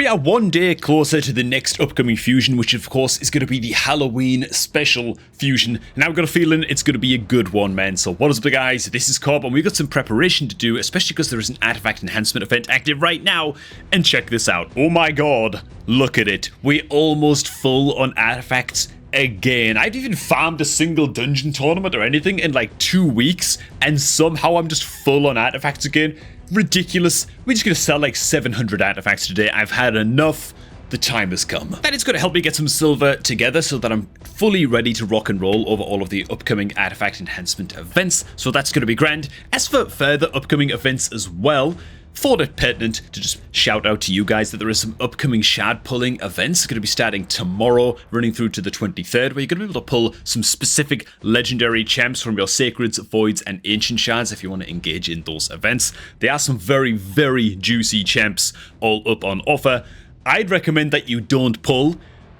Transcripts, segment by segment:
we are one day closer to the next upcoming fusion, which of course is going to be the Halloween special fusion. And I've got a feeling it's going to be a good one, man. So what is up, guys? This is Cobb, and we've got some preparation to do, especially because there is an artifact enhancement event active right now. And check this out. Oh my god, look at it. We're almost full on artifacts again. I've even farmed a single dungeon tournament or anything in like 2 weeks, and somehow I'm just full on artifacts again. Ridiculous. We're just gonna sell like 700 artifacts today. I've had enough. The time has come. That is going to help me get some silver together so that I'm fully ready to rock and roll over all of the upcoming artifact enhancement events. So that's going to be grand. As for further upcoming events as well, thought it pertinent to just shout out to you guys that there is some upcoming shard pulling events going to be starting tomorrow, running through to the 23rd, where you're going to be able to pull some specific legendary champs from your sacreds, voids, and ancient shards if you want to engage in those events. There are some very, very juicy champs all up on offer. I'd recommend that you don't pull,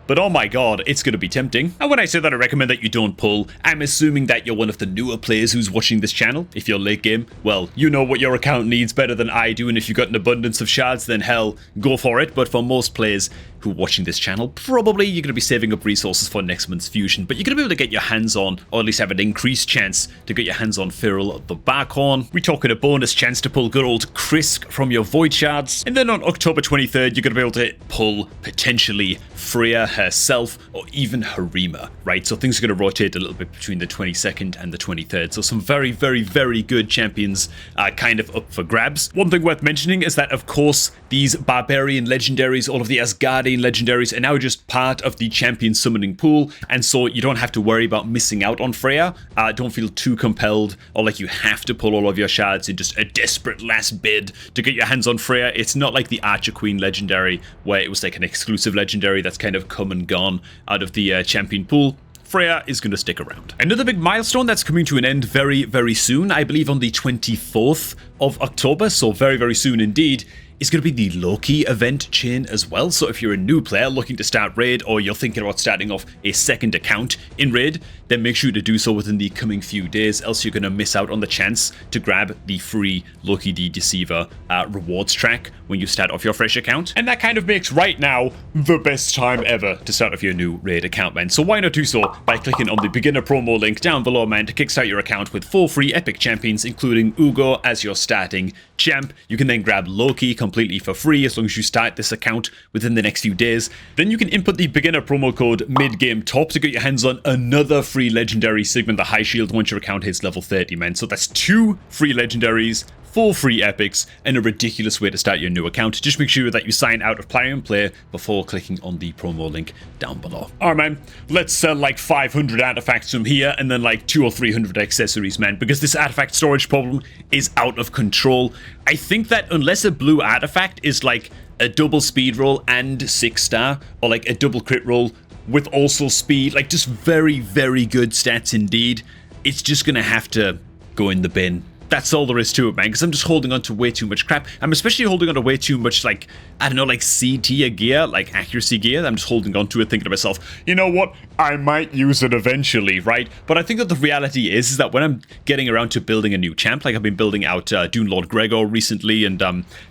but oh my god, it's going to be tempting. And when I say that I recommend that you don't pull, I'm assuming that you're one of the newer players who's watching this channel. If you're late game, well, you know what your account needs better than I do, and if you've got an abundance of shards, then hell, go for it. But for most players who are watching this channel, probably you're going to be saving up resources for next month's fusion, but you're going to be able to get your hands on, or at least have an increased chance to get your hands on Firil the Barkhorn. We're talking a bonus chance to pull good old Krisk from your void shards, and then on October 23rd, you're going to be able to pull potentially Freya herself, or even Harima, right? So things are going to rotate a little bit between the 22nd and the 23rd. So some very, very, very good champions are kind of up for grabs. One thing worth mentioning is that, of course, these barbarian legendaries, all of the Asgardian legendaries, are now just part of the champion summoning pool, and so you don't have to worry about missing out on Freya. Don't feel too compelled, or like you have to pull all of your shards in just a desperate last bid to get your hands on Freya. It's not like the Archer Queen legendary, where it was like an exclusive legendary that's kind of come and gone out of the champion pool. Freya is going to stick around. Another big milestone that's coming to an end very, very soon, I believe on the 24th of October, so very, very soon indeed, is going to be the Loki event chain as well. So if you're a new player looking to start Raid, or you're thinking about starting off a second account in Raid, then make sure to do so within the coming few days, else you're going to miss out on the chance to grab the free Loki the Deceiver rewards track when you start off your fresh account. And that kind of makes right now the best time ever to start off your new Raid account, man. So why not do so by clicking on the beginner promo link down below, man, to kickstart your account with 4 free epic champions, including Ugo as your starting champ. You can then grab Loki completely for free as long as you start this account within the next few days. Then you can input the beginner promo code MidGameTop to get your hands on another free legendary Sigmund the High Shield once your account hits level 30, man. So that's 2 free legendaries, 4 free epics, and a ridiculous way to start your new account. Just make sure that you sign out of Plarium Play before clicking on the promo link down below. Alright, man, let's sell like 500 artifacts from here, and then like 200 or 300 accessories, man, because this artifact storage problem is out of control. I think that unless a blue artifact is like a double speed roll and 6-star, or like a double crit roll with also speed, like just very, very good stats indeed, it's just gonna have to go in the bin. That's all there is to it, man, because I'm just holding on to way too much crap. I'm especially holding on to way too much, like, I don't know, like C-tier gear, like accuracy gear. I'm just holding on to it, thinking to myself, you know what, I might use it eventually, right? But I think that the reality is that when I'm getting around to building a new champ, like I've been building out Dune Lord Gregor recently, and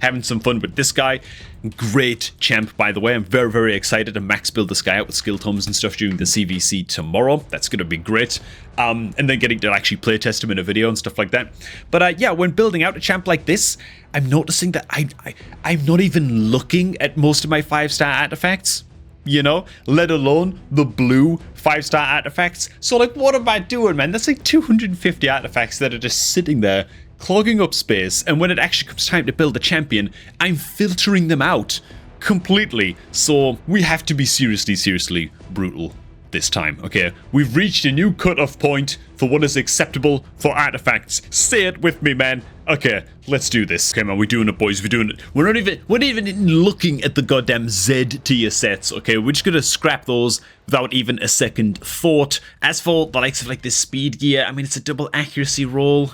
having some fun with this guy. Great champ, by the way. I'm very, very excited to max build this guy out with skill tomes and stuff during the CVC tomorrow. That's going to be great. And then getting to actually playtest him in a video and stuff like that. But yeah, when building out a champ like this, I'm noticing that I'm not even looking at most of my 5-star artifacts, you know, let alone the blue 5-star artifacts. So like, what am I doing, man? That's like 250 artifacts that are just sitting there clogging up space, and when it actually comes time to build a champion, I'm filtering them out completely. So we have to be seriously, seriously brutal this time, okay? We've reached a new cutoff point for what is acceptable for artifacts. Say it with me, man. Okay, let's do this. Okay, man, we're doing it, boys. We're doing it. We're not even looking at the goddamn Z tier sets, okay? We're just gonna scrap those without even a second thought. As for the likes of like this speed gear, I mean, it's a double accuracy roll.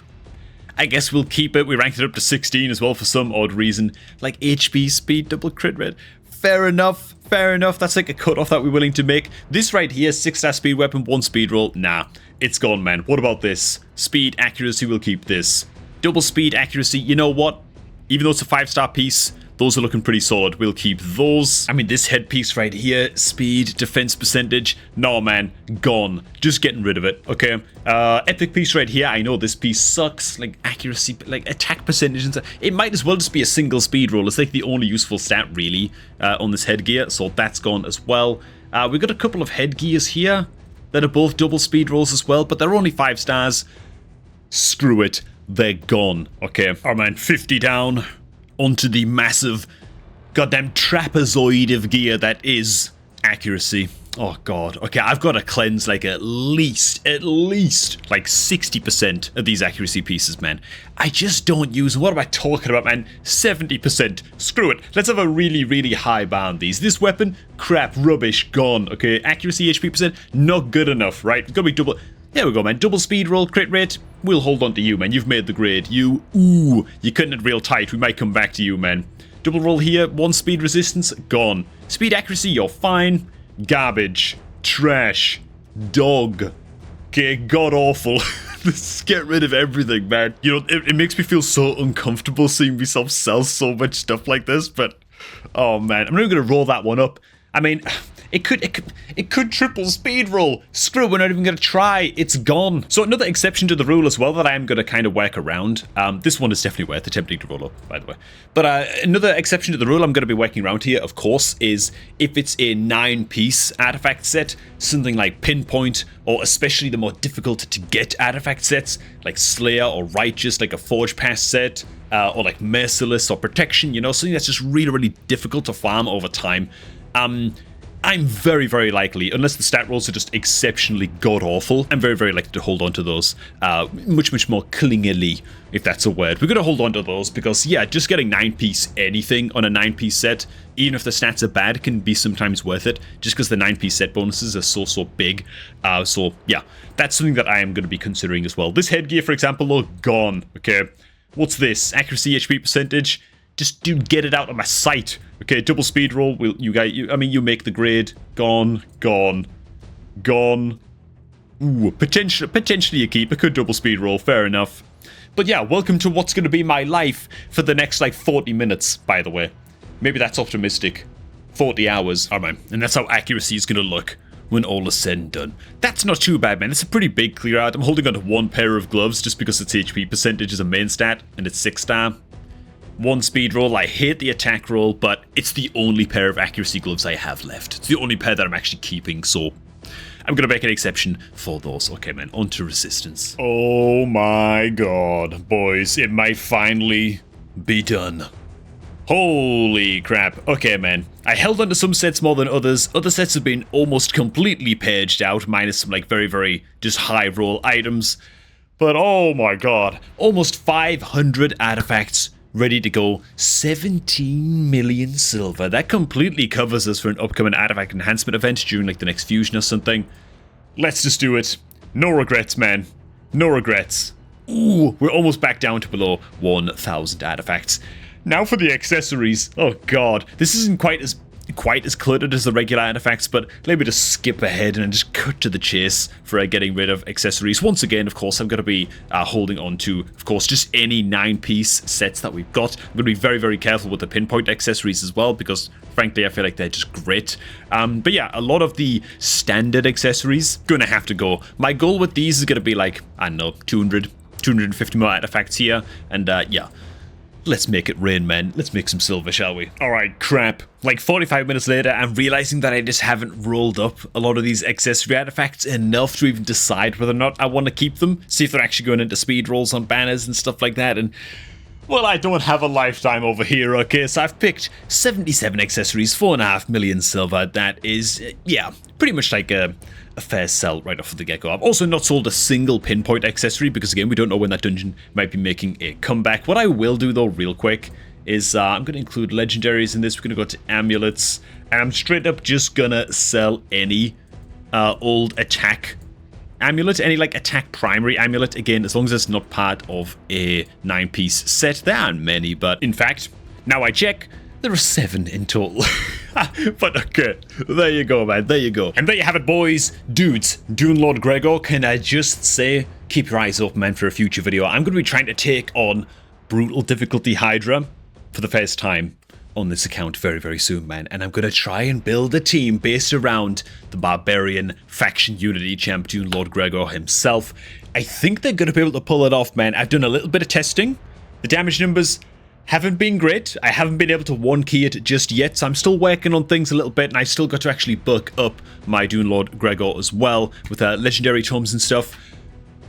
I guess we'll keep it. We ranked it up to 16 as well for some odd reason. Like HP, speed, double crit rate. Fair enough. Fair enough. That's like a cutoff that we're willing to make. This right here, 6-star speed weapon, 1 speed roll. Nah, it's gone, man. What about this? Speed, accuracy, we'll keep this. Double speed, accuracy. You know what? Even though it's a 5-star piece, those are looking pretty solid. We'll keep those. I mean, this headpiece right here, speed, defense percentage, no man, gone. Just getting rid of it, okay? Epic piece right here, I know this piece sucks, like accuracy, like attack percentage and stuff. It might as well just be a single speed roll. It's like the only useful stat really on this headgear, so that's gone as well. We've got a couple of headgears here that are both double speed rolls as well, but they're only 5 stars. Screw it, they're gone, okay? Oh man, 50 down onto the massive goddamn trapezoid of gear that is accuracy. Oh god. Okay, I've got to cleanse like at least like 60% of these accuracy pieces, man. I just don't use them. What am I talking about, man? 70%. Screw it. Let's have a really, really high bar on these. This weapon, crap, rubbish, gone. Okay, accuracy, HP percent, not good enough, right? It's gotta be double. There we go, man. Double speed roll, crit rate. We'll hold on to you, man. You've made the grade. You cutting it real tight. We might come back to you, man. Double roll here. 1 speed resistance, gone. Speed accuracy, you're fine. Garbage. Trash. Dog. Okay, god awful. Just get rid of everything, man. You know, it makes me feel so uncomfortable seeing myself sell so much stuff like this, but oh man, I'm not even gonna roll that one up. I mean, it could triple speed roll. Screw it, we're not even gonna try. It's gone. So another exception to the rule as well that I am gonna kind of work around. This one is definitely worth attempting to roll up, by the way. But another exception to the rule I'm gonna be working around here, of course, is if it's a 9-piece artifact set, something like Pinpoint, or especially the more difficult to get artifact sets, like Slayer or Righteous, like a Forge Pass set, or like Merciless or Protection, you know, something that's just really, really difficult to farm over time. I'm very, very likely, unless the stat rolls are just exceptionally god-awful, I'm very, very likely to hold on to those much, much more clingily, if that's a word. We're going to hold on to those because, yeah, just getting 9-piece anything on a 9-piece set, even if the stats are bad, can be sometimes worth it, just because the 9-piece set bonuses are so big. So, yeah, that's something that I am going to be considering as well. This headgear, for example, oh, gone, okay? What's this? Accuracy, HP percentage? Just, dude, get it out of my sight. Okay, double speed roll. You make the grade. Gone. Ooh, potentially a keep. I could double speed roll. Fair enough. But yeah, welcome to what's going to be my life for the next, like, 40 minutes, by the way. Maybe that's optimistic. 40 hours. Oh, man. And that's how accuracy is going to look when all is said and done. That's not too bad, man. It's a pretty big clear out. I'm holding on to 1 pair of gloves just because its HP percentage is a main stat, and it's 6-star. 1 speed roll. I hate the attack roll, but it's the only pair of accuracy gloves I have left. It's the only pair that I'm actually keeping, so I'm gonna make an exception for those. Okay, man, on to resistance. Oh my god, boys, it might finally be done. Holy crap. Okay, man. I held onto some sets more than others. Other sets have been almost completely paged out, minus some, like, very, very just high roll items. But oh my god, almost 500 artifacts ready to go. 17 million silver. That completely covers us for an upcoming artifact enhancement event during like the next fusion or something. Let's just do it. No regrets, man. No regrets. Ooh, we're almost back down to below 1,000 artifacts. Now for the accessories. Oh god, this isn't quite as cluttered as the regular artifacts, but let me just skip ahead and just cut to the chase for getting rid of accessories. Once again, of course, I'm going to be holding on to, of course, just any 9-piece sets that we've got. I'm going to be very, very careful with the Pinpoint accessories as well, because frankly, I feel like they're just great. But yeah, a lot of the standard accessories going to have to go. My goal with these is going to be like, I don't know, 250 more artifacts here, and yeah. Let's make it rain, man. Let's make some silver, shall we? Alright, crap. Like 45 minutes later, I'm realizing that I just haven't rolled up a lot of these accessory artifacts enough to even decide whether or not I want to keep them. See if they're actually going into speed rolls on banners and stuff like that. And, well, I don't have a lifetime over here, okay? So I've picked 77 accessories, 4.5 million silver. That is, yeah, pretty much like a fair sell right off the get-go. I've also not sold a single Pinpoint accessory because, again, we don't know when that dungeon might be making a comeback. What I will do, though, real quick, is I'm going to include legendaries in this. We're going to go to amulets, and I'm straight up just going to sell any old attack amulet, any, like, attack primary amulet. Again, as long as it's not part of a 9-piece set. There aren't many, but in fact, now I check, there are 7 in total. But okay, there you go, man, there you go. And there you have it, boys, dudes, Dune Lord Gregor. Can I just say, keep your eyes open, man, for a future video. I'm going to be trying to take on Brutal Difficulty Hydra for the first time. on this account very, very soon, man. And I'm going to try and build a team based around the Barbarian Faction Unity champ, Dune Lord Gregor himself. I think they're going to be able to pull it off, man. I've done a little bit of testing. The damage numbers haven't been great. I haven't been able to one-key it just yet, so I'm still working on things a little bit, and I still got to actually bulk up my Dune Lord Gregor as well with legendary tomes and stuff.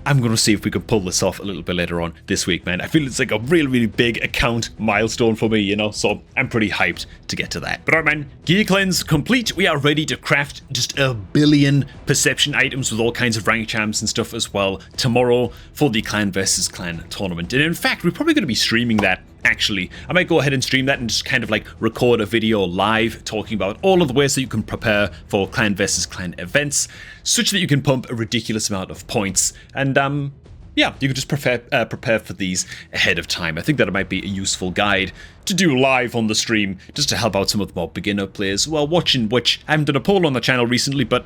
I'm going to see if we can pull this off a little bit later on this week, man. I feel it's like a really, really big account milestone for me, you know, so I'm pretty hyped to get to that. But alright, man, gear cleanse complete. We are ready to craft just a billion perception items with all kinds of rank champs and stuff as well tomorrow for the Clan vs. Clan tournament. And in fact, we're probably going to be streaming that. Actually, I might go ahead and stream that and just kind of like record a video live talking about all of the ways that you can prepare for Clan vs. Clan events, such that you can pump a ridiculous amount of points. And yeah, you can just prepare for these ahead of time. I think that it might be a useful guide to do live on the stream, just to help out some of the more beginner players who are watching, which I haven't done a poll on the channel recently, but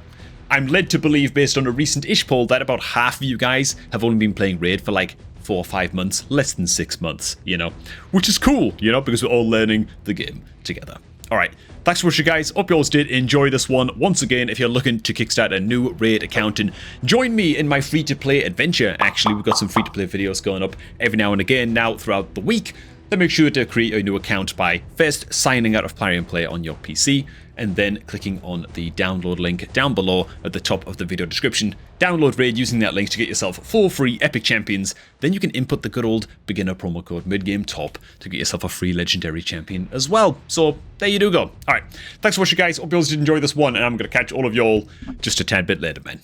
I'm led to believe, based on a recent-ish poll, that about half of you guys have only been playing Raid for like 4 or 5 months, less than 6 months, you know, which is cool, you know, because we're all learning the game together. All right, thanks for watching, guys. Hope you all did enjoy this one. Once again, if you're looking to kickstart a new Raid account, and join me in my free-to-play adventure. Actually, we've got some free-to-play videos going up every now and again now throughout the week. Then make sure to create a new account by first signing out of Plarium Play on your PC, and then clicking on the download link down below at the top of the video description. Download Raid using that link to get yourself 4 free epic champions. Then you can input the good old beginner promo code MidGameTop to get yourself a free legendary champion as well. So there you do go. Alright, thanks for watching, guys. Hope you all did enjoy this one, and I'm going to catch all of y'all just a tad bit later, man.